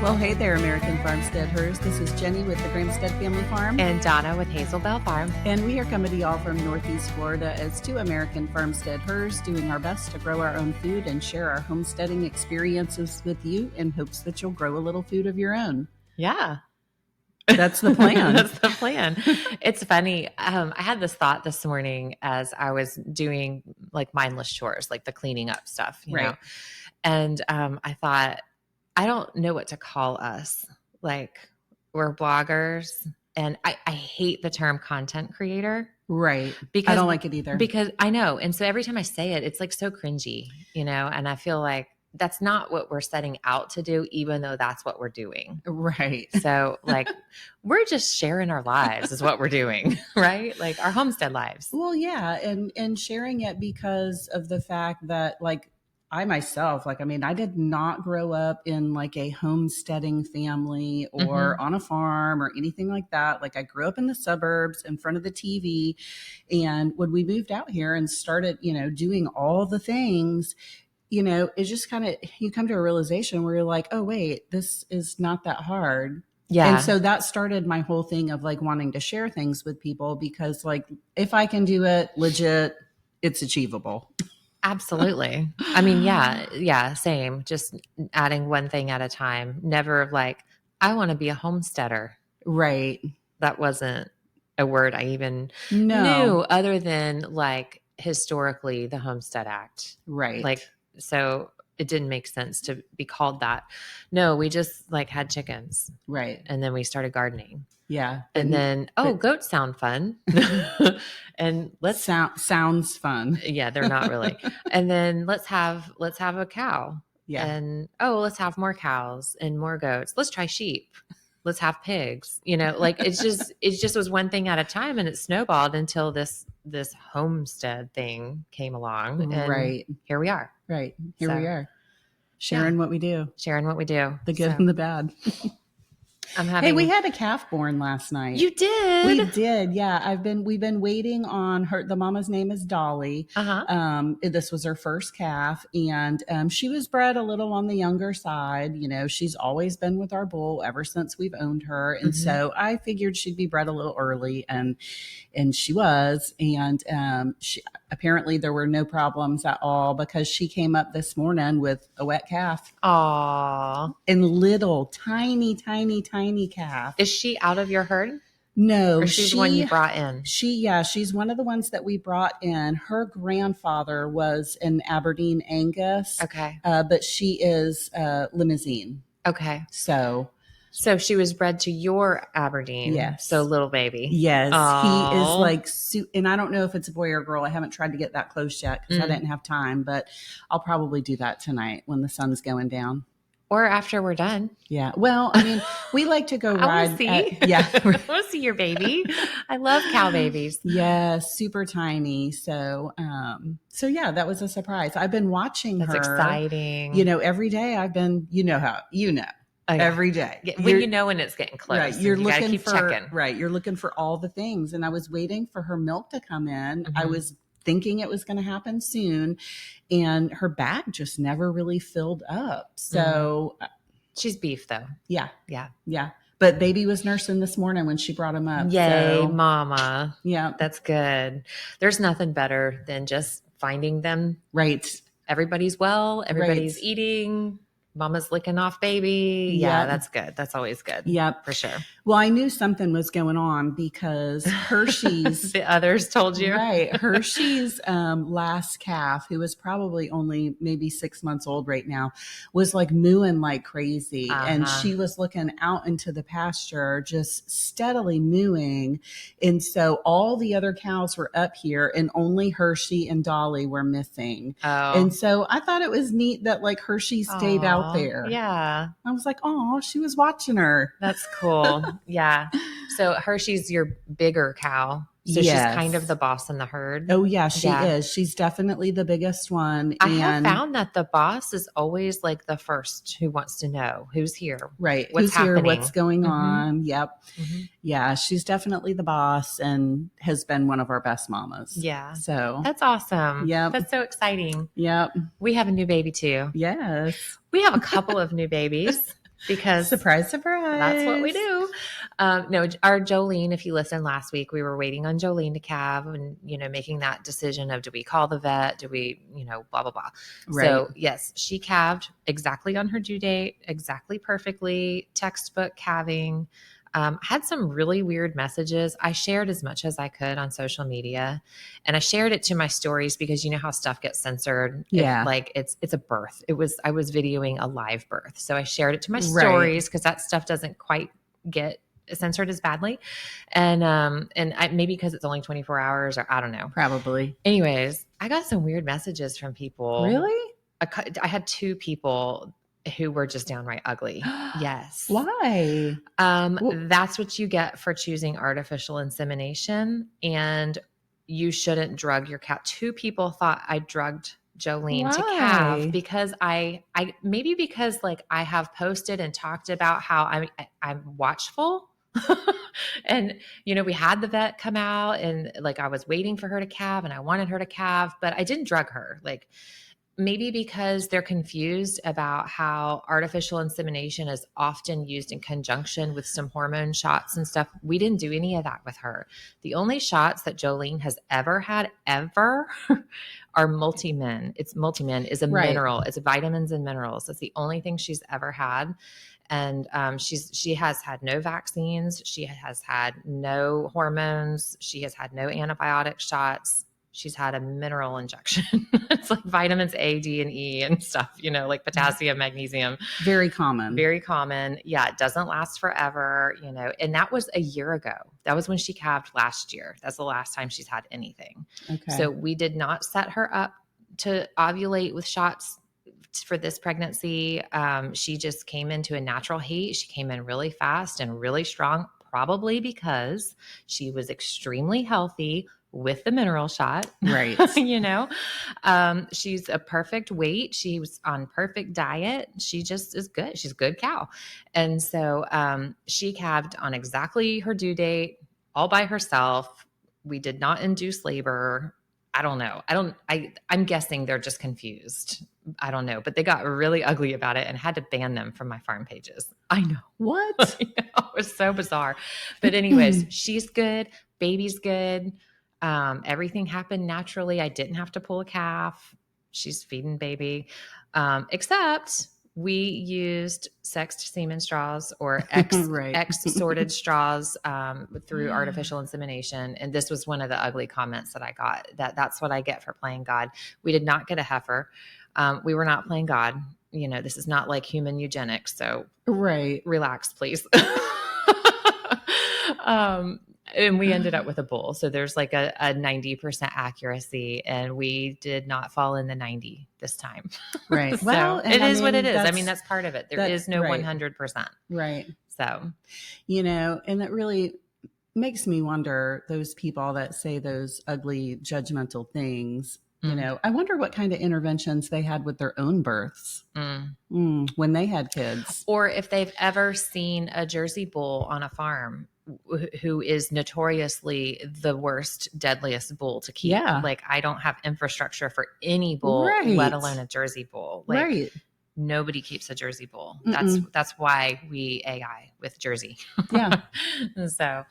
Well, hey there, American Farmsteadhers. This is Jenny with the Farmstead Family Farm. And Donna with Hazel Bell Farm. And we are coming to y'all from Northeast Florida as two American Farmsteadhers, doing our best to grow our own food and share our homesteading experiences with you in hopes that you'll grow a little food of your own. Yeah. That's the plan. That's the plan. It's funny. I had this thought this morning as I was doing like mindless chores, like the cleaning up stuff, you know? And I thought, I don't know what to call us. Like, we're bloggers, and I hate the term content creator. Right. Because I don't like it either. Because I know. And so every time I say it, it's like so cringy, you know, and I feel like that's not what we're setting out to do, even though that's what we're doing. Right. So like, we're just sharing our lives is what we're doing, right? Like our homestead lives. Well, yeah. And sharing it because of the fact that like, I myself, like, I mean, I did not grow up in like a homesteading family or on a farm or anything like that. Like I grew up in the suburbs in front of the TV. And when we moved out here and started, you know, doing all the things, you know, it just kind of, you come to a realization where you're like, oh, wait, this is not that hard. Yeah. And so that started my whole thing of like wanting to share things with people because like, if I can do it legit, it's achievable. Absolutely. I mean, yeah, same. Just adding one thing at a time. Never like, I want to be a homesteader. Right. That wasn't a word I even knew other than like historically the Homestead Act. Right. Like, so it didn't make sense to be called that. No, we just like had chickens. Right. And then we started gardening. Yeah. And then, goats sound fun. And let's sounds fun. Yeah, they're not really. And then let's have a cow. Yeah. And let's have more cows and more goats. Let's try sheep. Let's have pigs. You know, like it just was one thing at a time, and it snowballed until this homestead thing came along. And here we are. Right. Here we are. Sharing what we do. Sharing what we do. The good and the bad. Hey, we had a calf born last night. You did? We did. Yeah. We've been waiting on her. The mama's name is Dolly. This was her first calf, and she was bred a little on the younger side. You know, she's always been with our bull ever since we've owned her. And so I figured she'd be bred a little early, and she was. And she apparently there were no problems at all because she came up this morning with a wet calf. Aww. And little tiny calf. Is she out of your herd? No, or she's the one you brought in. She's one of the ones that we brought in. Her grandfather was an Aberdeen Angus. Okay. But she is Limousine. Okay. So she was bred to your Aberdeen. Yes. So little baby. Yes. Aww. He is like, and I don't know if it's a boy or girl. I haven't tried to get that close yet because I didn't have time, but I'll probably do that tonight when the sun's going down. Or after we're done. Yeah. Well, I mean, we like to go ride. I want to see your baby. I love cow babies. Yeah. Super tiny. So yeah, that was a surprise. I've been watching her. That's exciting. You know, every day I've been, every day. Yeah, when you know when it's getting close. Right. You're looking keep checking. Right. You're looking for all the things. And I was waiting for her milk to come in. I was thinking it was going to happen soon, and her bag just never really filled up. So she's beef though. Yeah. But baby was nursing this morning when she brought him up. Yay, mama. Yeah. That's good. There's nothing better than just finding them. Right. Everybody's well. Everybody's eating. Mama's licking off baby. Yeah, that's good. That's always good. Yep. For sure. Well, I knew something was going on because Hershey's. The others told you. Right. Hershey's last calf, who was probably only maybe 6 months old right now, was like mooing like crazy. And she was looking out into the pasture, just steadily mooing. And so all the other cows were up here and only Hershey and Dolly were missing. Oh. And so I thought it was neat that like Hershey stayed out there. Yeah. I was like, oh, she was watching her. That's cool. Yeah. So Hershey's your bigger cow. So she's kind of the boss in the herd. Oh, yeah, she is. She's definitely the biggest one. I have found that the boss is always like the first who wants to know who's here. Right. What's happening. Here, what's going on. Yep. Yeah, she's definitely the boss and has been one of our best mamas. Yeah. So that's awesome. Yep. That's so exciting. Yep. We have a new baby too. Yes. We have a couple of new babies. because surprise, surprise. That's what we do. No, our Jolene, if you listened last week, we were waiting on Jolene to calve and, making that decision of, do we call the vet? Do we, blah, blah, blah. Right. So yes, she calved exactly on her due date, exactly perfectly, textbook calving. Had some really weird messages. I shared as much as I could on social media, and I shared it to my stories because you know how stuff gets censored. Yeah. It's a birth. I was videoing a live birth. So I shared it to my stories because that stuff doesn't quite get censored as badly. And maybe because it's only 24 hours or I don't know. Probably. Anyways, I got some weird messages from people. Really? I had 2 people who were just downright ugly. Yes. Why? That's what you get for choosing artificial insemination, and you shouldn't drug your cow. 2 people thought I drugged Jolene to calve because maybe because like I have posted and talked about how I'm watchful. And, we had the vet come out and like, I was waiting for her to calve and I wanted her to calve, but I didn't drug her. Like, maybe because they're confused about how artificial insemination is often used in conjunction with some hormone shots and stuff. We didn't do any of that with her. The only shots that Jolene has ever had are multimin. Multimin is a mineral. It's vitamins and minerals. That's the only thing she's ever had. And she has had no vaccines. She has had no hormones. She has had no antibiotic shots. She's had a mineral injection. It's like vitamins A, D, and E and stuff, like potassium, magnesium. Very common. Very common. Yeah. It doesn't last forever, and that was a year ago. That was when she calved last year. That's the last time she's had anything. Okay. So we did not set her up to ovulate with shots for this pregnancy. She just came into a natural heat. She came in really fast and really strong, probably because she was extremely healthy with the mineral shot. Right. She's a perfect weight. She was on perfect diet. She just is good. She's a good cow. And so she calved on exactly her due date, all by herself. We did not induce labor. I don't know. I'm guessing they're just confused. I don't know, but they got really ugly about it and had to ban them from my farm pages. I know. What? It was so bizarre. But anyways, she's good. Baby's good. Everything happened naturally. I didn't have to pull a calf. She's feeding baby. Except we used sexed semen straws or X sorted straws through artificial insemination. And this was one of the ugly comments that I got, that's what I get for playing God. We did not get a heifer. We were not playing God. This is not like human eugenics. So relax, please. And we ended up with a bull. So there's like a 90% accuracy, and we did not fall in the 90 this time. Right. So well, it is what it is. I mean, that's part of it. There is no 100%. Right. So, and it really makes me wonder, those people that say those ugly, judgmental things, I wonder what kind of interventions they had with their own births when they had kids. Or if they've ever seen a Jersey bull on a farm who is notoriously the worst, deadliest bull to keep. Yeah. Like, I don't have infrastructure for any bull, let alone a Jersey bull. Like, nobody keeps a Jersey bull. That's why we AI with Jersey. Yeah. So,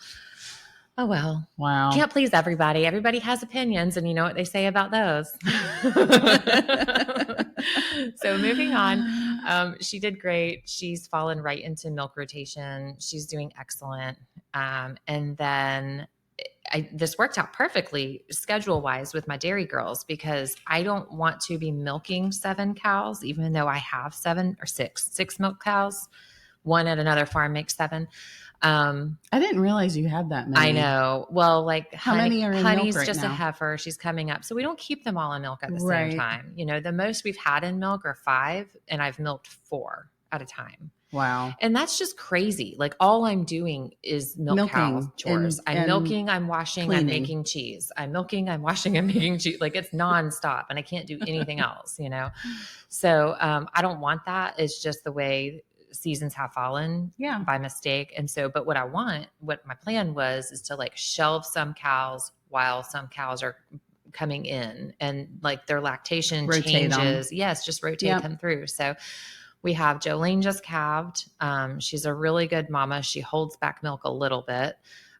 oh well. Wow. Can't please everybody. Everybody has opinions, and you know what they say about those. So moving on, she did great. She's fallen right into milk rotation. She's doing excellent. And then this worked out perfectly schedule wise with my dairy girls, because I don't want to be milking 7 cows, even though I have 7 or 6 milk cows. One at another farm makes 7. I didn't realize you had that many. I know. Well, like how many are in Honey's milk right just now? A heifer. She's coming up. So we don't keep them all in milk at the same time. The most we've had in milk are 5, and I've milked 4 at a time. Wow. And that's just crazy. Like, all I'm doing is milking cow chores. I'm milking, I'm washing, cleaning. I'm making cheese. I'm milking, I'm washing, I'm making cheese. Like, it's nonstop, and I can't do anything else, So I don't want that. It's just the way seasons have fallen by mistake. And so, but what my plan is to like shelve some cows while some cows are coming in, and like their lactation changes. Yes. Just rotate them through. So We have Jolene just calved. She's a really good mama. She holds back milk a little bit.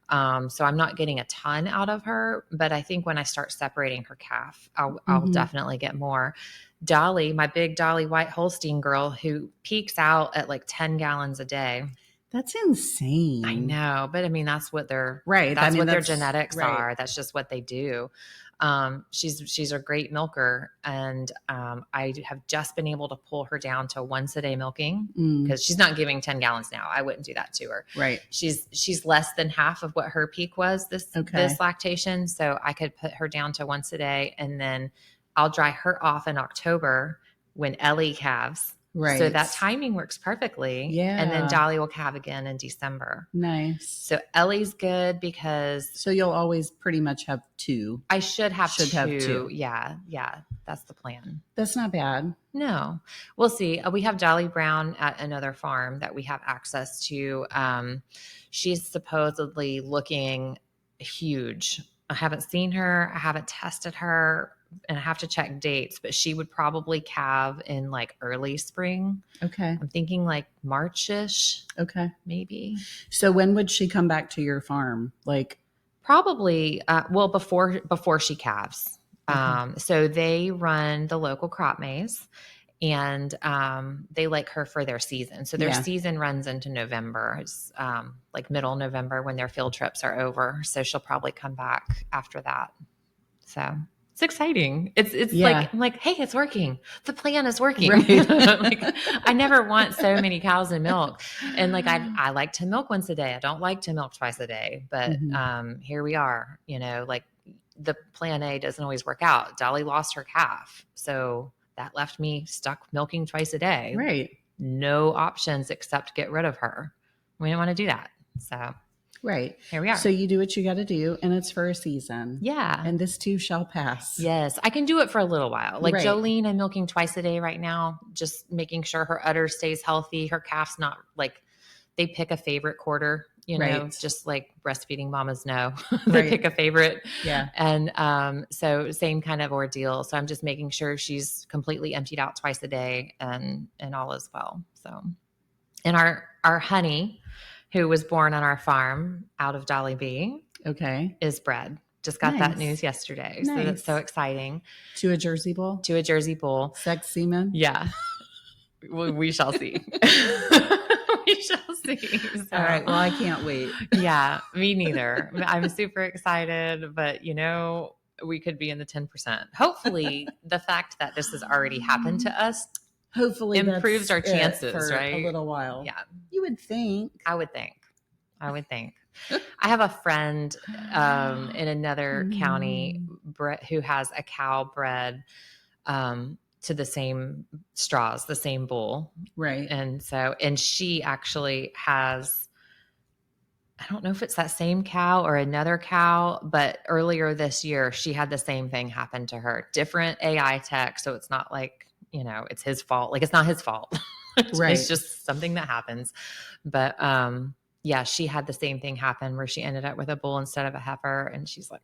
So I'm not getting a ton out of her, but I think when I start separating her calf, I'll definitely get more. Dolly, my big Dolly white Holstein girl who peaks out at like 10 gallons a day. That's insane. I know, but I mean, that's what their right. That's I mean, what their genetics right. are. That's just what they do. She's a great milker, and I have just been able to pull her down to once a day milking because she's not giving 10 gallons now. I wouldn't do that to her. Right. She's less than half of what her peak was this lactation, so I could put her down to once a day, and then I'll dry her off in October when Ellie calves. Right. So that timing works perfectly. Yeah. And then Dolly will calve again in December. Nice. So Ellie's good because. So you'll always pretty much have two. I should have two. Yeah. Yeah. That's the plan. That's not bad. No. We'll see. We have Dolly Brown at another farm that we have access to. She's supposedly looking huge. I haven't seen her. I haven't tested her. And I have to check dates, but she would probably calve in like early spring. Okay. I'm thinking like March-ish. Okay. Maybe. So when would she come back to your farm? Like probably, before she calves. So they run the local crop maze and they like her for their season. So their season runs into November. It's like middle November when their field trips are over. So she'll probably come back after that. So it's exciting. It's like, I'm like, hey, it's working. The plan is working. Right. Like, I never want so many cows and milk. And like, I like to milk once a day. I don't like to milk twice a day, but here we are, like the plan A doesn't always work out. Dolly lost her calf. So that left me stuck milking twice a day. Right. No options except get rid of her. We didn't want to do that. So right. Here we are. So you do what you got to do, and it's for a season. Yeah. And this too shall pass. Yes. I can do it for a little while. Like Jolene, I'm milking twice a day right now, just making sure her udder stays healthy. Her calf's not like they pick a favorite quarter, just like breastfeeding mamas know. They pick a favorite. Yeah. And so same kind of ordeal. So I'm just making sure she's completely emptied out twice a day and all is well. So, and our honey, who was born on our farm out of Dolly B. Okay. Is bred. Just got that news yesterday. Nice. So that's so exciting. To a Jersey bull? To a Jersey bull. Sex semen? Yeah. we shall see. We shall see. So. All right. Well, I can't wait. Yeah, me neither. I'm super excited, but we could be in the 10%. Hopefully the fact that this has already happened to us hopefully improves our chances, for right? A little while. Yeah. You would think. I would think. I have a friend in another county who has a cow bred to the same straws, the same bull. Right. And she actually has, I don't know if it's that same cow or another cow, but earlier this year, she had the same thing happen to her. Different AI tech. So it's not like, it's his fault. Like it's not his fault. Right. It's just something that happens. But she had the same thing happen where she ended up with a bull instead of a heifer. And she's like,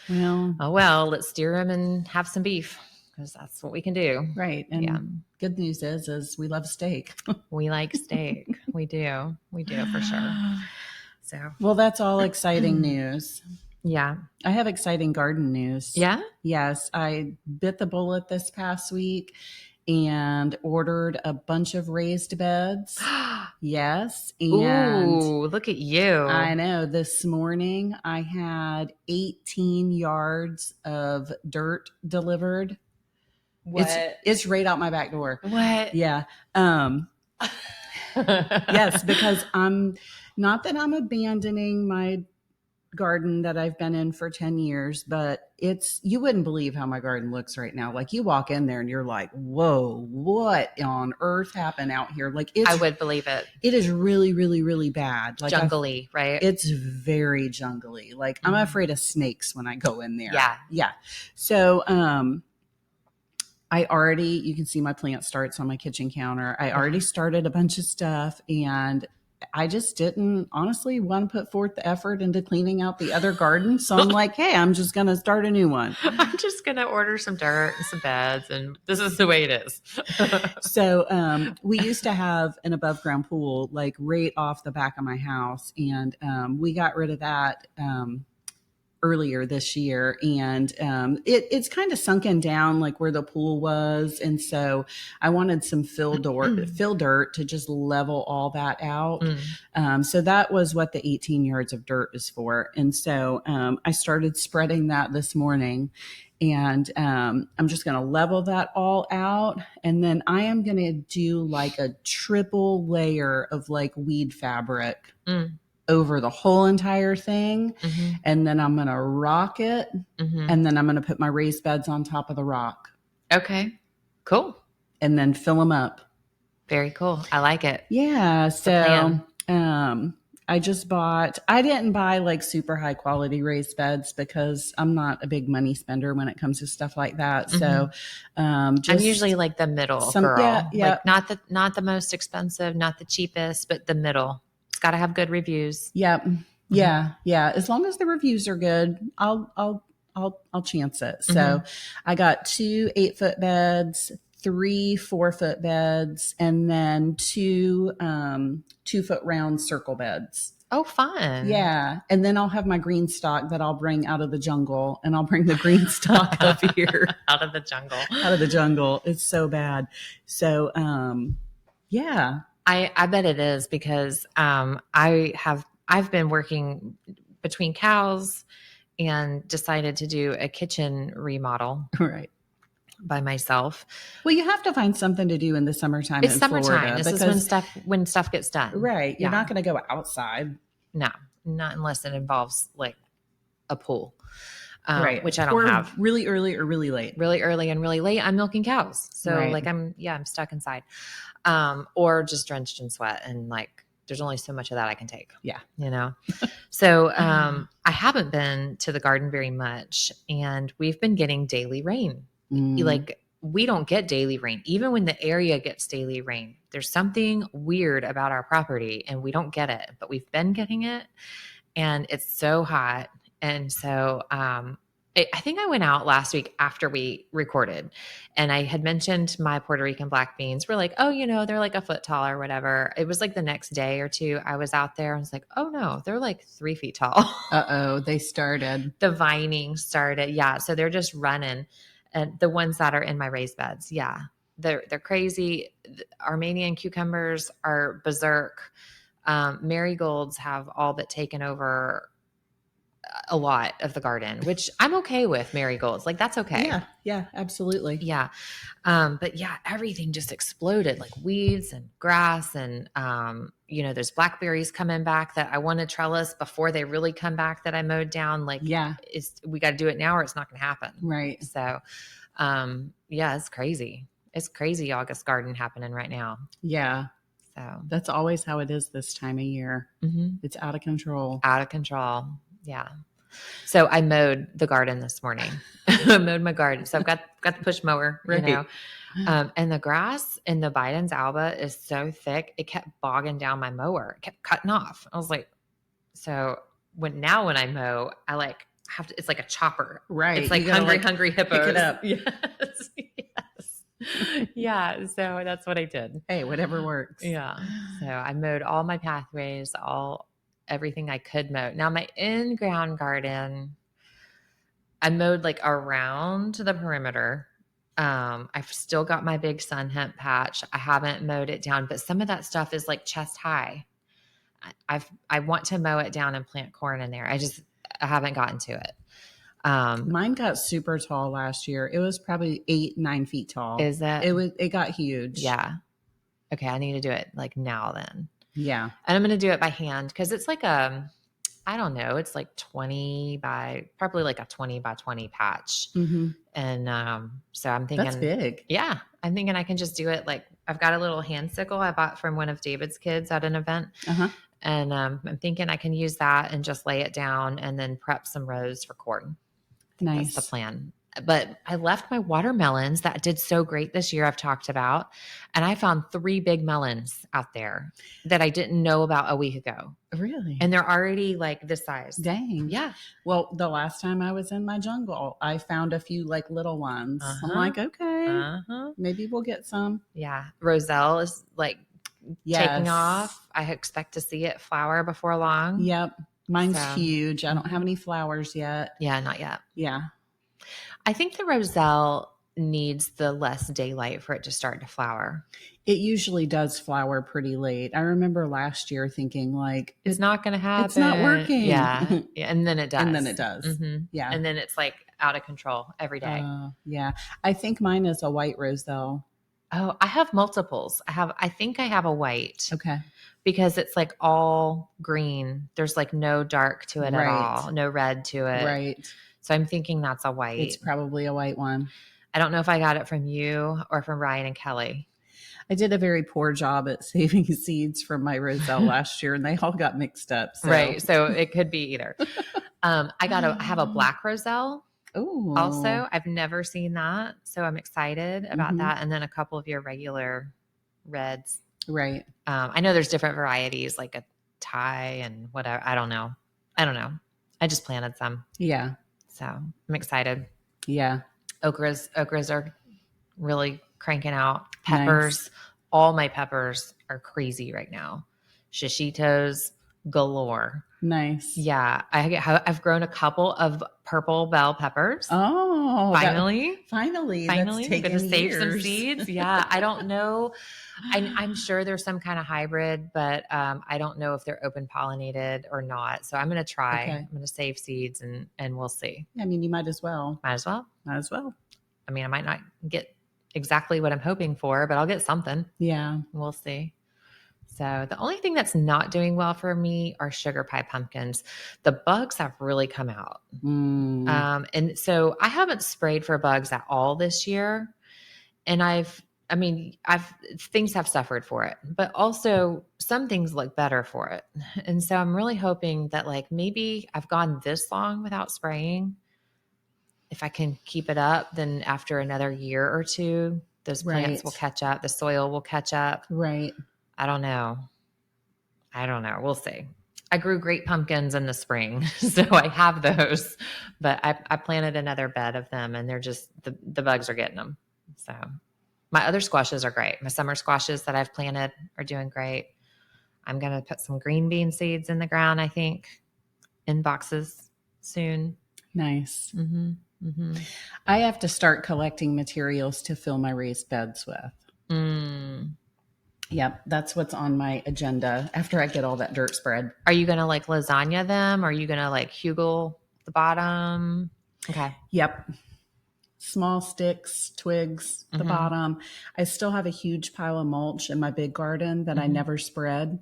well, let's steer him and have some beef because that's what we can do. Right. And good news is we love steak. We like steak. We do for sure. So, well, that's all exciting news. Yeah. I have exciting garden news. Yeah? Yes. I bit the bullet this past week and ordered a bunch of raised beds. Yes. And ooh, look at you. I know. This morning I had 18 yards of dirt delivered. What? It's right out my back door. What? Yeah. Yes, because not that I'm abandoning my garden that I've been in for 10 years, but you wouldn't believe how my garden looks right now. Like you walk in there and you're like, whoa, what on earth happened out here? Like I would believe it. It is really, really, really bad. Like jungly, right? It's very jungly. Like I'm afraid of snakes when I go in there. Yeah. Yeah. So, you can see my plant starts on my kitchen counter. I already started a bunch of stuff and I just didn't honestly want to put forth the effort into cleaning out the other garden. So I'm like, hey, I'm just going to start a new one. I'm just going to order some dirt and some beds, and this is the way it is. So we used to have an above ground pool like right off the back of my house, and we got rid of that earlier this year, and it's kind of sunken down like where the pool was, and so I wanted some fill dirt to just level all that out. So that was what the 18 yards of dirt is for, and so I started spreading that this morning, and I'm just going to level that all out, and then I am going to do like a triple layer of like weed fabric over the whole entire thing. And then I'm going to rock it. And then I'm going to put my raised beds on top of the rock. Okay, cool. And then fill them up. Very cool. I like it. Yeah. So I didn't buy like super high quality raised beds because I'm not a big money spender when it comes to stuff like that. So I'm usually like the middle girl. Yeah. Like not the most expensive, not the cheapest, but the middle. Got to have good reviews. Yep. Yeah. As long as the reviews are good, I'll chance it. So I got 2 8-foot beds, 3 4-foot beds, and then 2 2-foot round circle beds. Oh, fun. Yeah. And then I'll have my green stock that I'll bring out of the jungle, and I'll bring the green stock up here. Out of the jungle. Out of the jungle. It's so bad. So, yeah. I bet it is because I've been working between cows and decided to do a kitchen remodel by myself. Well, you have to find something to do in the summertime. It's summertime. This is when stuff gets done. Right. You're not going to go outside. No, not unless it involves like a pool. Which I don't or have. Really early or really late. Really early and really late. I'm milking cows. So like I'm stuck inside. Or just drenched in sweat, and like there's only so much of that I can take. Yeah. So I haven't been to the garden very much, and we've been getting daily rain. Like we don't get daily rain. Even when the area gets daily rain, there's something weird about our property and we don't get it, but we've been getting it, and it's so hot. And so, I think I went out last week after we recorded, and I had mentioned my Puerto Rican black beans. We're like, oh, they're like a foot tall or whatever. It was like the next day or two I was out there and I was like, oh no, they're like 3 feet tall. They started. The vining started. Yeah. So they're just running. And the ones that are in my raised beds. Yeah. They're crazy. Armenian cucumbers are berserk. Marigolds have all but taken over a lot of the garden, which I'm okay with. Marigolds, like that's okay. Yeah, absolutely. Yeah. But yeah, everything just exploded, like weeds and grass, and there's blackberries coming back that I want to trellis before they really come back that I mowed down. Like, we got to do it now or it's not going to happen. Right. So, it's crazy. It's crazy August garden happening right now. Yeah. So that's always how it is this time of year. It's out of control. Out of control. Yeah. So I mowed the garden this morning. I mowed my garden. So I've got the push mower, and the grass in the Biden's Alba is so thick. It kept bogging down my mower. It kept cutting off. I was like, so when I mow, I like have to, it's like a chopper. Right. It's like hungry hippos. Pick it up. Yes. Yeah. So that's what I did. Hey, whatever works. Yeah. So I mowed all my pathways, everything I could mow. Now my in-ground garden, I mowed like around the perimeter. I've still got my big sun hemp patch. I haven't mowed it down, but some of that stuff is like chest high. I want to mow it down and plant corn in there. I haven't gotten to it. Mine got super tall last year. It was probably 8-9 feet tall. Is that? It got huge. Yeah. Okay. I need to do it like now then. Yeah. And I'm going to do it by hand because it's like I don't know. It's like 20 by 20 patch. And so I'm thinking that's big. Yeah. I'm thinking I can just do it. Like I've got a little hand sickle I bought from one of David's kids at an event. And I'm thinking I can use that and just lay it down and then prep some rows for corn. Nice. That's the plan. but I left my watermelons that did so great this year I've talked about, and I found 3 big melons out there that I didn't know about a week ago. Really? And they're already like this size. Dang. Yeah. Well, the last time I was in my jungle, I found a few like little ones. I'm like, okay, maybe we'll get some. Yeah. Roselle is like taking off. I expect to see it flower before long. Yep. Mine's huge. I don't have any flowers yet. Yeah, not yet. Yeah. I think the Roselle needs the less daylight for it to start to flower. It usually does flower pretty late. I remember last year thinking like, it's not going to happen. It's not working. Yeah. And then it does. And then it does. Mm-hmm. Yeah. And then it's like out of control every day. Yeah. I think mine is a white Roselle. Oh, I have multiples. I think I have a white. Okay. Because it's like all green. There's like no dark to it at all. No red to it. Right. So I'm thinking that's a white. It's probably a white one. I don't know if I got it from you or from Ryan and Kelly. I did a very poor job at saving seeds from my Roselle last year, and they all got mixed up. So. Right. So it could be either. I have a black Roselle. Ooh. Also, I've never seen that. So I'm excited about that. And then a couple of your regular reds. Right. I know there's different varieties like a Thai and whatever. I don't know. I just planted some. Yeah. So I'm excited. Yeah. Okras are really cranking out. Peppers. Nice. All my peppers are crazy right now. Shishitos galore. Nice. Yeah. I've grown a couple of purple bell peppers. Oh, finally. I'm going to save some seeds. Yeah. I don't know. I'm sure there's some kind of hybrid, but I don't know if they're open pollinated or not. So I'm going to try. Okay. I'm going to save seeds and we'll see. I mean, you might as well. Might as well. I mean, I might not get exactly what I'm hoping for, but I'll get something. Yeah. We'll see. So the only thing that's not doing well for me are sugar pie pumpkins. The bugs have really come out. And so I haven't sprayed for bugs at all this year. And things have suffered for it, but also some things look better for it. And so I'm really hoping that like maybe I've gone this long without spraying. If I can keep it up, then after another year or two, those plants will catch up. The soil will catch up. Right. I don't know. We'll see. I grew great pumpkins in the spring, so I have those, but I planted another bed of them and they're just, the bugs are getting them. So my other squashes are great. My summer squashes that I've planted are doing great. I'm going to put some green bean seeds in the ground, I think, in boxes soon. Nice. I have to start collecting materials to fill my raised beds with. Yep, that's what's on my agenda after I get all that dirt spread. Are you going to like lasagna them? Or are you going to like hugel the bottom? Okay. Yep. Small sticks, twigs, the bottom. I still have a huge pile of mulch in my big garden that I never spread.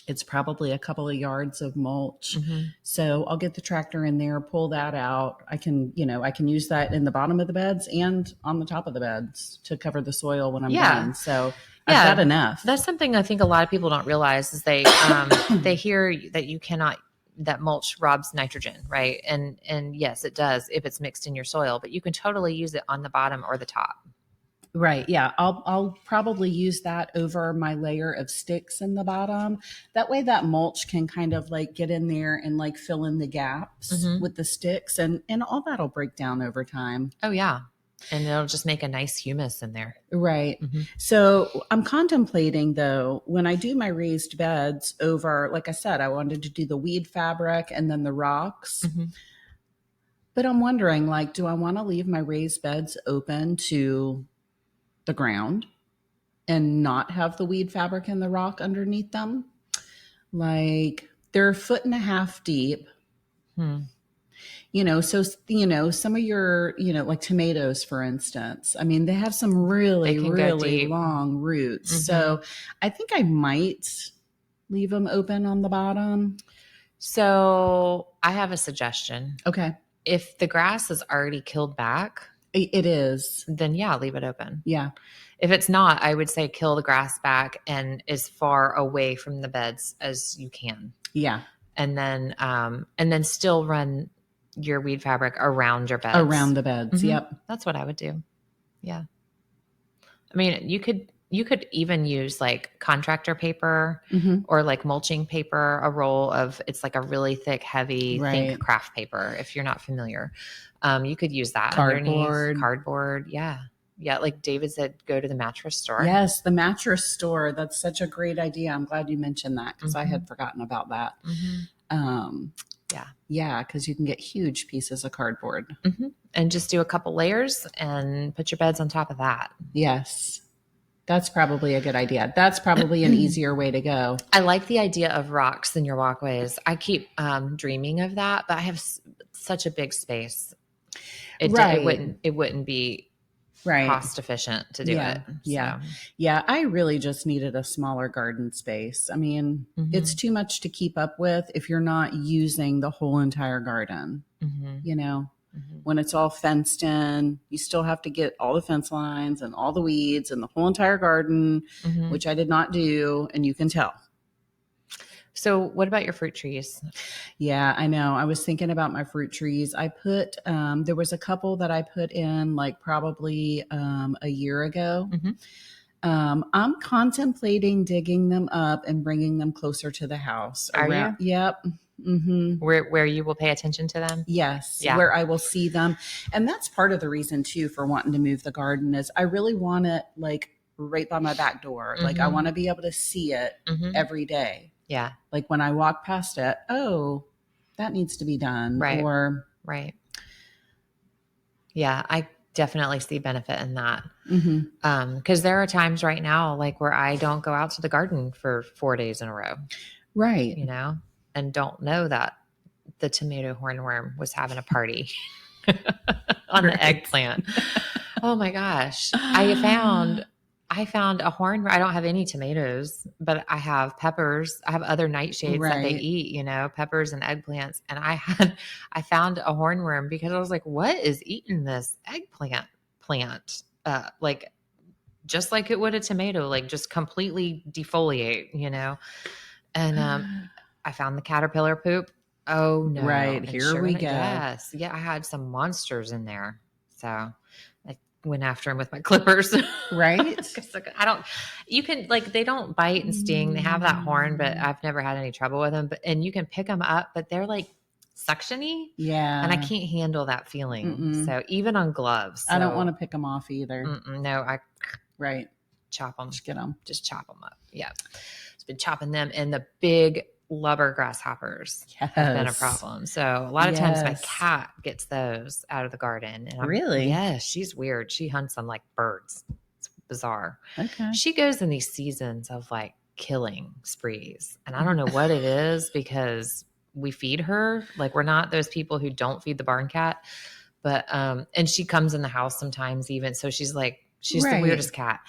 It's probably a couple of yards of mulch. So I'll get the tractor in there, pull that out. I can use that in the bottom of the beds and on the top of the beds to cover the soil when I'm done. So I've got enough. That's something I think a lot of people don't realize is they hear that you cannot, that mulch robs nitrogen, right? And yes, it does if it's mixed in your soil, but you can totally use it on the bottom or the top. Right. Yeah. I'll probably use that over my layer of sticks in the bottom. That way that mulch can kind of like get in there and like fill in the gaps with the sticks and all that'll break down over time. Oh yeah. And it'll just make a nice humus in there. Right. So I'm contemplating though, when I do my raised beds over, like I said, I wanted to do the weed fabric and then the rocks. But I'm wondering, like, do I want to leave my raised beds open to the ground and not have the weed fabric and the rock underneath them? Like they're 1.5 feet deep. So, some of your, like tomatoes, for instance, I mean, they have some really, really long roots. So I think I might leave them open on the bottom. So I have a suggestion. Okay. If the grass is already killed back, it is. Then yeah, leave it open. Yeah. If it's not, I would say kill the grass back and as far away from the beds as you can. Yeah. And then still run your weed fabric around your beds. Around the beds. Yep. That's what I would do. Yeah. I mean, you could even use like contractor paper or like mulching paper, a roll of, it's like a really thick, heavy, think craft paper. If you're not familiar, you could use that underneath cardboard. Yeah. Yeah. Like David said, go to the mattress store. Yes. The mattress store. That's such a great idea. I'm glad you mentioned that because I had forgotten about that. Yeah. Cause you can get huge pieces of cardboard and just do a couple layers and put your beds on top of that. Yes. That's probably a good idea. That's probably an easier way to go. I like the idea of rocks in your walkways. I keep dreaming of that, but I have such a big space. It wouldn't be cost efficient to do it. So. Yeah. I really just needed a smaller garden space. I mean, it's too much to keep up with if you're not using the whole entire garden, you know. When it's all fenced in, you still have to get all the fence lines and all the weeds and the whole entire garden, which I did not do. And you can tell. So what about your fruit trees? Yeah, I know. I was thinking about my fruit trees. I put, there was a couple that I put in like probably a year ago. I'm contemplating digging them up and bringing them closer to the house. Are you? Yep. Where you will pay attention to them? Yes. Yeah. Where I will see them. And that's part of the reason too for wanting to move the garden is I really want it like right by my back door. Like I want to be able to see it every day. Yeah. Like when I walk past it, oh, that needs to be done. Right. Yeah. I definitely see benefit in that. Cause there are times right now, like where I don't go out to the garden for 4 days in a row. Right. You know, and don't know that the tomato hornworm was having a party on the eggplant. Oh my gosh. I found a hornworm. I don't have any tomatoes, but I have peppers. I have other nightshades that they eat, you know, peppers and eggplants. And I found a hornworm because I was like, what is eating this eggplant plant? Like just like it would a tomato, like just completely defoliate, you know? And, I found the caterpillar poop. Oh no. Right. Here we go. Yes. Yeah. I had some monsters in there. So I went after them with my clippers. Right. You can like, they don't bite and sting. They have that horn, but I've never had any trouble with them, and you can pick them up, but they're like suctiony. Yeah. And I can't handle that feeling. So even on gloves, I don't want to pick them off either. No, chop them. Just chop them up. Yeah. It's been chopping them, and the big lubber grasshoppers have been a problem. So a lot of times my cat gets those out of the garden. And really? Yes, she's weird. She hunts them like birds. It's bizarre. Okay. She goes in these seasons of like killing sprees. And I don't know what it is because we feed her. Like we're not those people who don't feed the barn cat. But and she comes in the house sometimes even. So she's the weirdest cat.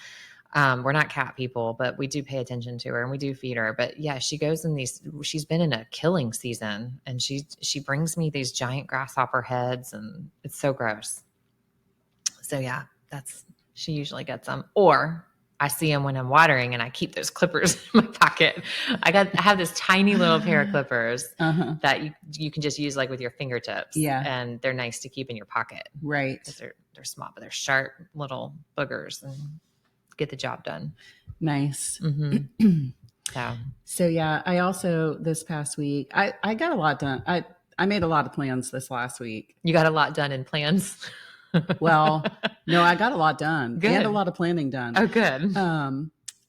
We're not cat people, but we do pay attention to her and we do feed her. But yeah, she goes in she's been in a killing season, and she brings me these giant grasshopper heads, and it's so gross. So yeah, she usually gets them, or I see them when I'm watering and I keep those clippers in my pocket. I have this tiny little pair of clippers that you can just use like with your fingertips. Yeah. And they're nice to keep in your pocket. Right. Because they're small, but they're sharp little boogers and get the job done. Nice. So yeah, I also this past week I got a lot done. I made a lot of plans this last week. You got a lot done in plans? Well, no, I got a lot done. Good. And a lot of planning done. Oh, good.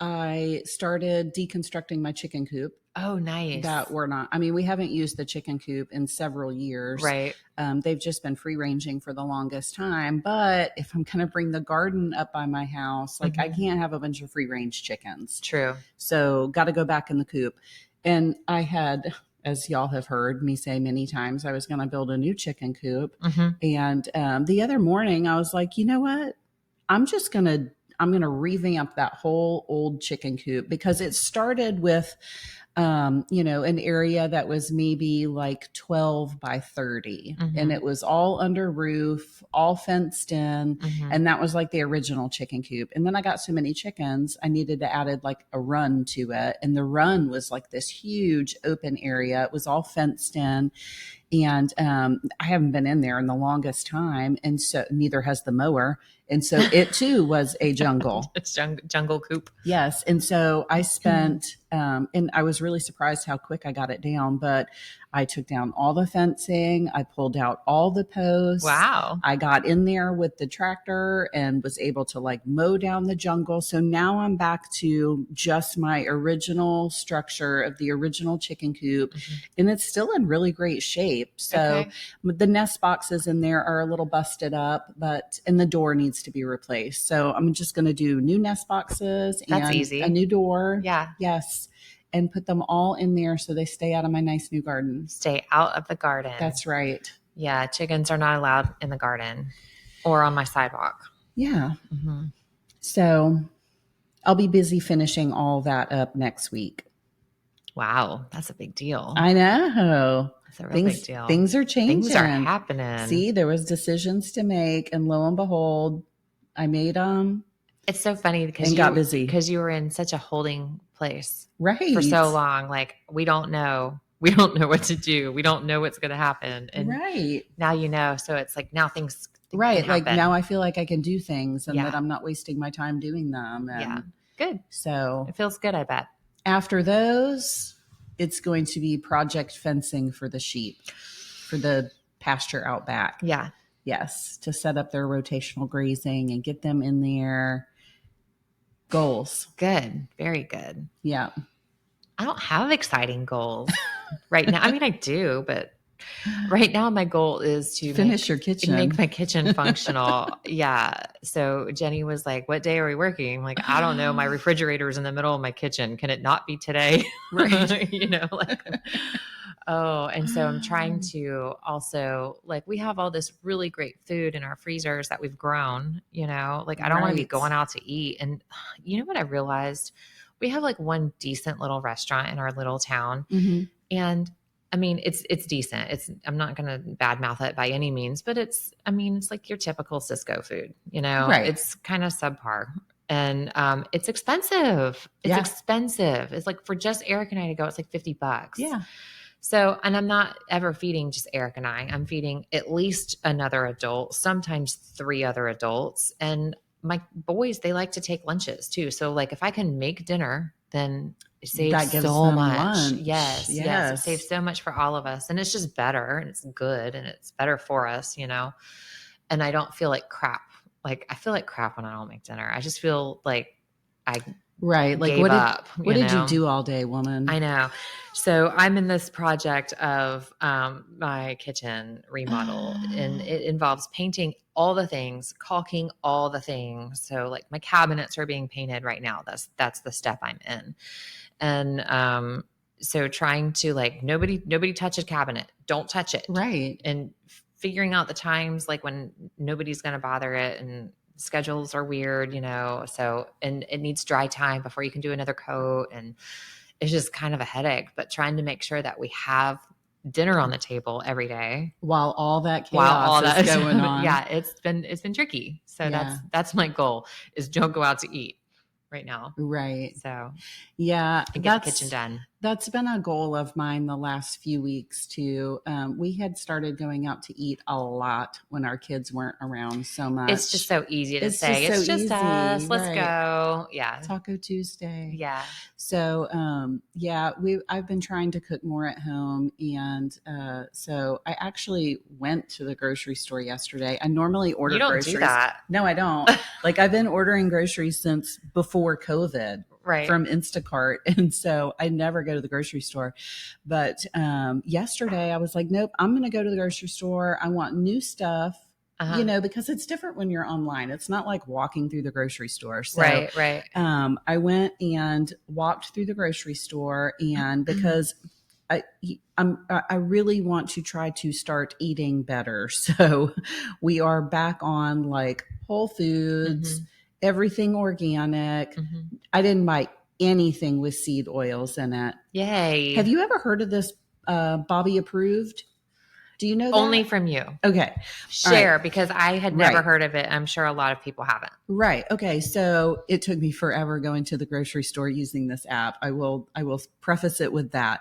I started deconstructing my chicken coop. Oh, nice. We haven't used the chicken coop in several years. Right. They've just been free ranging for the longest time. But if I'm going to bring the garden up by my house, like I can't have a bunch of free range chickens. True. So got to go back in the coop. And I had, as y'all have heard me say many times, I was going to build a new chicken coop. And the other morning I was like, you know what? I'm going to revamp that whole old chicken coop because it started with, an area that was maybe like 12 by 30 and it was all under roof, all fenced in. And that was like the original chicken coop. And then I got so many chickens, I needed to add like a run to it. And the run was like this huge open area. It was all fenced in. And I haven't been in there in the longest time. And so neither has the mower. And so it too was a jungle. It's jungle coop. Yes. And so I spent, and I was really surprised how quick I got it down, but I took down all the fencing. I pulled out all the posts. Wow. I got in there with the tractor and was able to like mow down the jungle. So now I'm back to just my original structure of the original chicken coop. And it's still in really great shape. So the nest boxes in there are a little busted up, and the door needs to be replaced. So I'm just going to do new nest boxes and easy. A new door. Yeah. Yes. And put them all in there so they stay out of my nice new garden. Stay out of the garden. That's right. Yeah. Chickens are not allowed in the garden or on my sidewalk. Yeah. So I'll be busy finishing all that up next week. Wow. That's a big deal. I know. That's a real big deal. Things are changing. Things are happening. See, there was decisions to make, and lo and behold, I made them. It's so funny because you got busy because you were in such a holding place right for so long. Like we don't know what to do. We don't know what's going to happen. And right now, so it's like now things right. Like now I feel like I can do things and that I'm not wasting my time doing them. And good. So it feels good. I bet after those, it's going to be project fencing for the sheep, for the pasture out back. Yeah. Yes. To set up their rotational grazing and get them in there. Goals. Good. Very good. Yeah. I don't have exciting goals right now. I mean, I do, but right now my goal is to finish your kitchen, make my kitchen functional. Yeah. So Jenny was like, what day are we working? I'm like, I don't know. My refrigerator is in the middle of my kitchen. Can it not be today? Right. And so I'm trying to also we have all this really great food in our freezers that we've grown, I don't want to be going out to eat. And you know what I realized? We have one decent little restaurant in our little town. And I mean, it's decent. I'm not going to badmouth it by any means, but it's like your typical Cisco food, Right. It's kind of subpar. And it's expensive. It's expensive. It's for just Eric and I to go, it's $50. Yeah. So, and I'm not ever feeding just Eric and I. I'm feeding at least another adult, sometimes 3 other adults. And my boys, they like to take lunches too. So if I can make dinner, then it saves so much. Lunch. Yes. It saves so much for all of us. And it's just better and it's good and it's better for us, And I don't feel like crap. I feel like crap when I don't make dinner. I just feel like I gave up. What did you do all day, woman? I know. So I'm in this project of my kitchen remodel, and it involves painting all the things, caulking all the things. So my cabinets are being painted right now. That's the step I'm in. And so trying to nobody touch a cabinet. Don't touch it. Right. And figuring out the times when nobody's going to bother it, and schedules are weird, so, and it needs dry time before you can do another coat. And it's just kind of a headache, but trying to make sure that we have dinner on the table every day while all that chaos is going on. Yeah. It's been tricky. So that's my goal, is don't go out to eat right now. Right. So yeah, and get the kitchen done. That's been a goal of mine the last few weeks too. We had started going out to eat a lot when our kids weren't around so much. It's just so easy to say. It's just us. Let's go. Yeah. Taco Tuesday. Yeah. So, I've been trying to cook more at home. And so I actually went to the grocery store yesterday. I normally order groceries. You don't do that. No, I don't. I've been ordering groceries since before COVID. Right. From Instacart. And so I never go to the grocery store. But yesterday I was like, nope, I'm going to go to the grocery store. I want new stuff, because it's different when you're online. It's not like walking through the grocery store. So, right. I went and walked through the grocery store, and because I really want to try to start eating better. So we are back on Whole Foods, everything organic. I didn't buy anything with seed oils in it. Yay. Have you ever heard of this Bobby Approved? Do you know that? Only from you. Okay. Share, because I had never heard of it. I'm sure a lot of people haven't. Right. Okay. So it took me forever going to the grocery store using this app. I will preface it with that.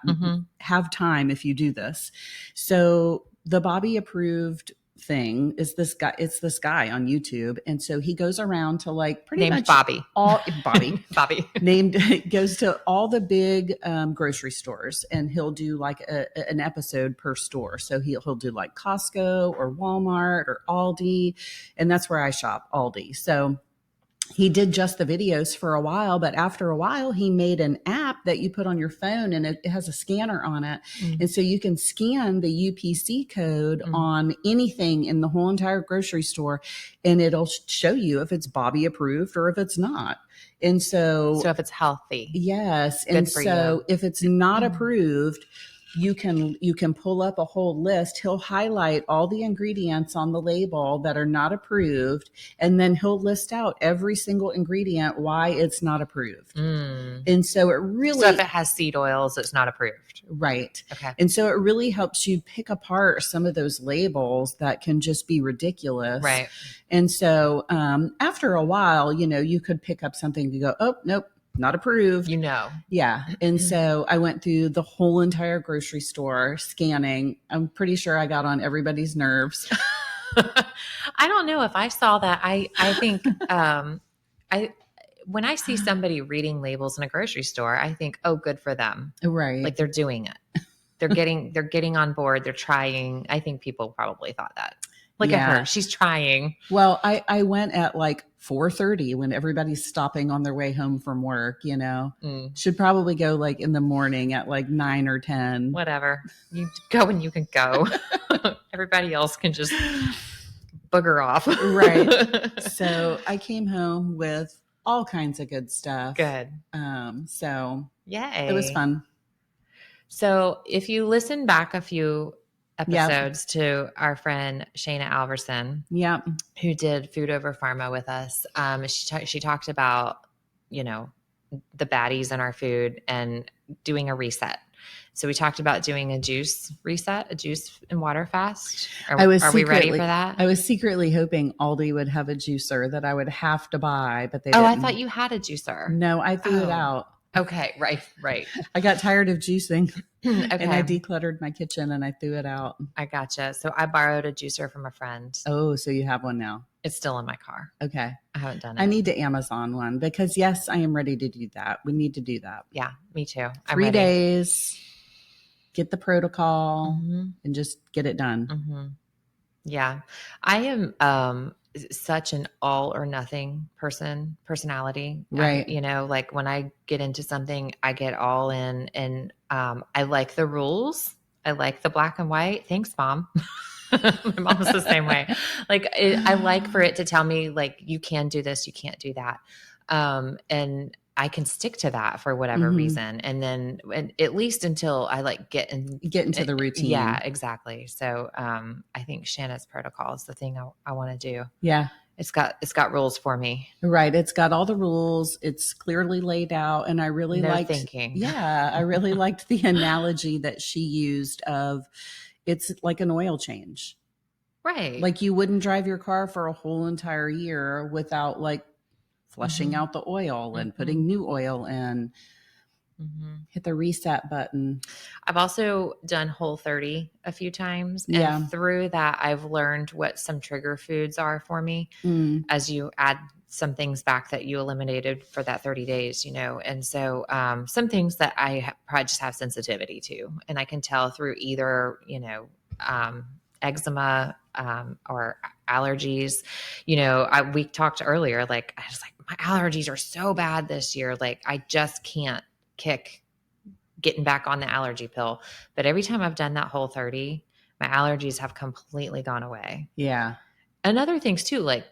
Have time if you do this. So the Bobby approved thing is this guy. It's this guy on YouTube. And so he goes around to like pretty much Bobby. Bobby named goes to all the big grocery stores, and he'll do like an episode per store. So he'll do like Costco or Walmart or Aldi. And that's where I shop, Aldi. So he did just the videos for a while, but after a while, he made an app that you put on your phone, and it has a scanner on it. And so you can scan the UPC code on anything in the whole entire grocery store, and it'll show you if it's Bobby approved or if it's not. And so if it's healthy. Yes. And so if it's not approved, you can pull up a whole list. He'll highlight all the ingredients on the label that are not approved, and then he'll list out every single ingredient why it's not approved. And so if it has seed oils, it's not approved. Right. Okay. And so it really helps you pick apart some of those labels that can just be ridiculous. Right. And so after a while, you could pick up something to go, oh, nope, not approved. Yeah. And so I went through the whole entire grocery store scanning. I'm pretty sure I got on everybody's nerves. I don't know if I saw that. I think when I see somebody reading labels in a grocery store, I think, oh, good for them. Right. Like they're doing it. They're getting on board. They're trying. I think people probably thought that. Look at her. She's trying. Well, I went at like 4:30 when everybody's stopping on their way home from work, Should probably go like in the morning at like 9 or 10. Whatever. You go when you can go. Everybody else can just booger off. Right. So I came home with all kinds of good stuff. Good. So yay. It was fun. So if you listen back a few episodes to our friend Shayna Alverson, who did Food Over Pharma with us. She talked about, the baddies in our food and doing a reset. So we talked about doing a juice reset, a juice and water fast. Are we ready for that? I was secretly hoping Aldi would have a juuer that I would have to buy, but they didn't. I thought you had a juicer. No, I threw it out. Okay. Right. I got tired of juicing. Okay. And I decluttered my kitchen and I threw it out. I gotcha. So I borrowed a juicer from a friend. Oh, so you have one now? It's still in my car. Okay. I haven't done it. I need to Amazon one because yes, I am ready to do that. We need to do that. Yeah, me too. 3 days, get the protocol and just get it done. Yeah. I am, such an all or nothing personality. Right. Like when I get into something, I get all in, and I like the rules. I like the black and white. Thanks, Mom. My mom's the same way. Like I like for it to tell me like, you can do this, you can't do that. And I can stick to that for whatever reason. And then at least until I like get into the routine. Yeah, exactly. So I think Shanna's protocol is the thing I want to do. Yeah. It's got rules for me. Right. It's got all the rules. It's clearly laid out. And I really liked thinking. Yeah. I really liked the analogy that she used of it's like an oil change. Right. Like you wouldn't drive your car for a whole entire year without like flushing out the oil and putting new oil in. Hit the reset button. I've also done Whole30 a few times. And through that, I've learned what some trigger foods are for me as you add some things back that you eliminated for that 30 days, And so some things that I probably just have sensitivity to. And I can tell through either, eczema or allergies. We talked earlier, like, I was like, my allergies are so bad this year. Like, I just can't kick getting back on the allergy pill. But every time I've done that Whole30, my allergies have completely gone away. Yeah. And other things too, like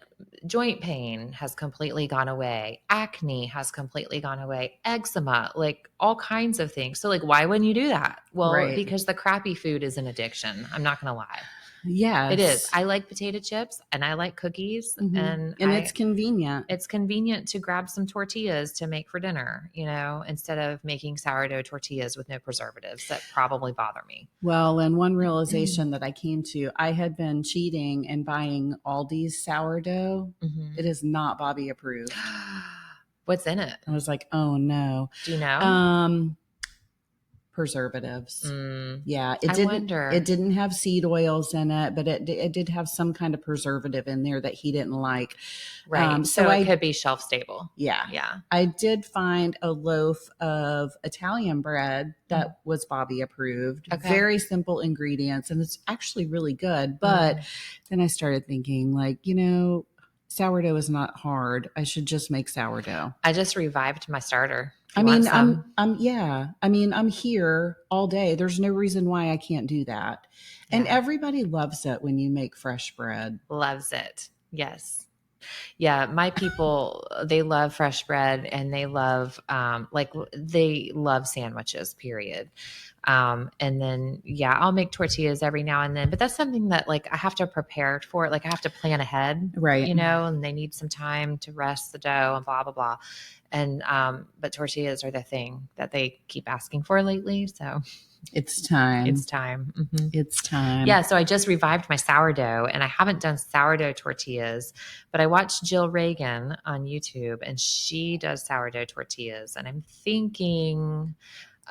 joint pain has completely gone away. Acne has completely gone away. Eczema, like all kinds of things. So like, why wouldn't you do that? Well, because the crappy food is an addiction. I'm not going to lie. It is. Yes. I like potato chips and I like cookies, and it's convenient. It's convenient to grab some tortillas to make for dinner, instead of making sourdough tortillas with no preservatives that probably bother me. Well, and one realization that I came to, I had been cheating and buying Aldi's sourdough. It is not Bobby approved. What's in it? I was like, oh no. Do you know? Preservatives. Yeah, it didn't have seed oils in it, but it did have some kind of preservative in there that he didn't like. Right. So it could be shelf stable. Yeah. I did find a loaf of Italian bread that was Bobby approved. Okay. Very simple ingredients, and it's actually really good. But then I started thinking, like, sourdough is not hard. I should just make sourdough. I just revived my starter. I'm here all day. There's no reason why I can't do that. Yeah. And everybody loves it when you make fresh bread. Loves it. Yes. Yeah. My people, they love fresh bread, and they love, they love sandwiches, period. And then, I'll make tortillas every now and then, but that's something that I have to prepare for it. I have to plan ahead, right. And they need some time to rest the dough and blah, blah, blah. And, but tortillas are the thing that they keep asking for lately. So it's time. It's time. Mm-hmm. It's time. Yeah. So I just revived my sourdough, and I haven't done sourdough tortillas, but I watched Jill Reagan on YouTube, and she does sourdough tortillas. And I'm thinking,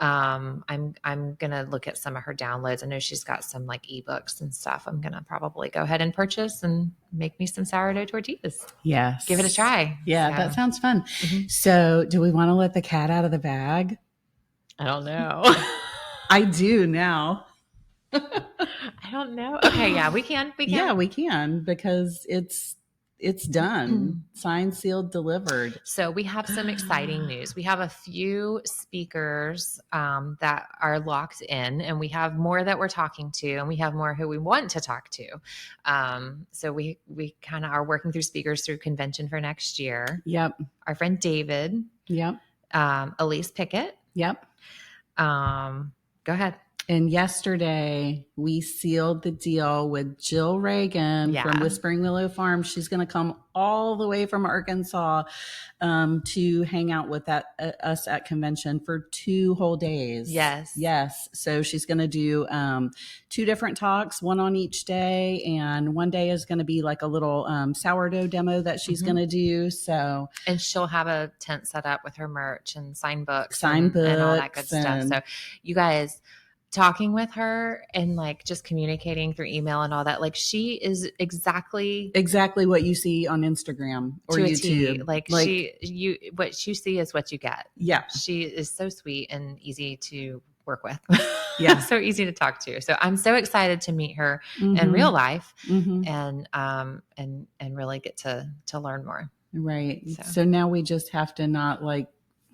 I'm going to look at some of her downloads. I know she's got some ebooks and stuff. I'm going to probably go ahead and purchase and make me some sourdough tortillas. Yes. Give it a try. Yeah. That sounds fun. Mm-hmm. So do we want to let the cat out of the bag? I don't know. I do now. I don't know. Okay. Yeah, we can. Yeah, we can, because it's done. Signed, sealed, delivered. So we have some exciting news. We have a few speakers that are locked in, and we have more that we're talking to, and we have more who we want to talk to. So we kind of are working through speakers through convention for next year. Yep. Our friend David. Yep. Elise Pickett. Yep. Go ahead. And yesterday we sealed the deal with Jill Reagan from Whispering Willow Farm. She's going to come all the way from Arkansas to hang out with us at convention for 2 whole days. Yes. So she's going to do 2 different talks, one on each day. And one day is going to be like a little sourdough demo that she's going to do. So, and she'll have a tent set up with her merch and sign books and all that good stuff. So you guys, talking with her and just communicating through email and all that, she is exactly what you see on Instagram or YouTube. What you see is what you get. Yeah. She is so sweet and easy to work with. Yeah. So easy to talk to. So I'm so excited to meet her in real life and really get to learn more. Right. So now we just have to not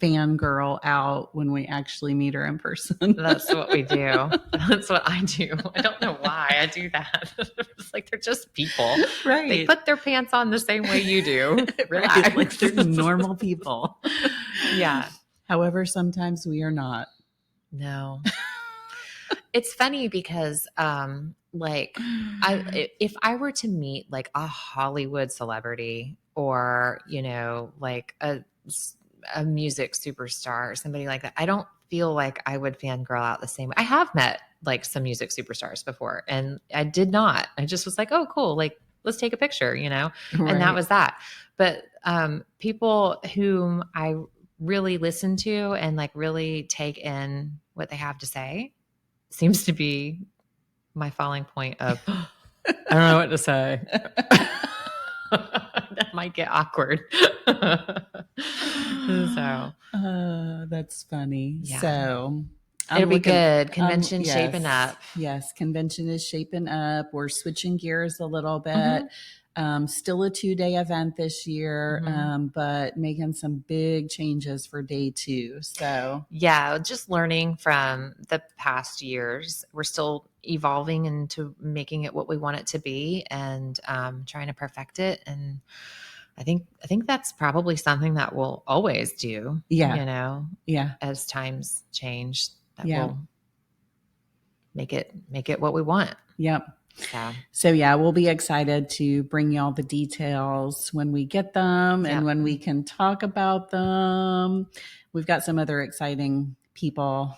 fangirl out when we actually meet her in person. That's what we do. That's what I do. I don't know why I do that. It's they're just people. Right. They put their pants on the same way you do. Right. They're normal people. Yeah. However, sometimes we are not. No. It's funny because if I were to meet a Hollywood celebrity or, a music superstar or somebody like that, I don't feel like I would fangirl out the same way. I have met some music superstars before, and I did not. I just was oh, cool. Let's take a picture, Right. And that was that. But people whom I really listen to and really take in what they have to say seems to be my falling point of, I don't know what to say. That might get awkward. So that's funny. Yeah. So it'll be good. Convention shaping up. Yes, convention is shaping up. We're switching gears a little bit. Still a 2-day event this year, but making some big changes for day 2. So yeah, just learning from the past years. We're still evolving into making it what we want it to be, and trying to perfect it. And I think that's probably something that we'll always do. Yeah. As times change, that will make it what we want. Yep. So yeah, we'll be excited to bring you all the details when we get them and when we can talk about them. We've got some other exciting people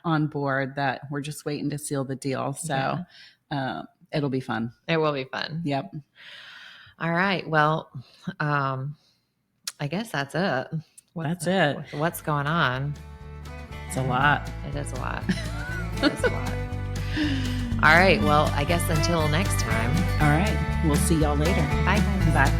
on board that we're just waiting to seal the deal. So it'll be fun. It will be fun. Yep. All right. Well, I guess that's it. That's it. What's going on? It's a lot. It is a lot. It's a lot. All right. Well, I guess until next time. All right. We'll see y'all later. Bye. Bye.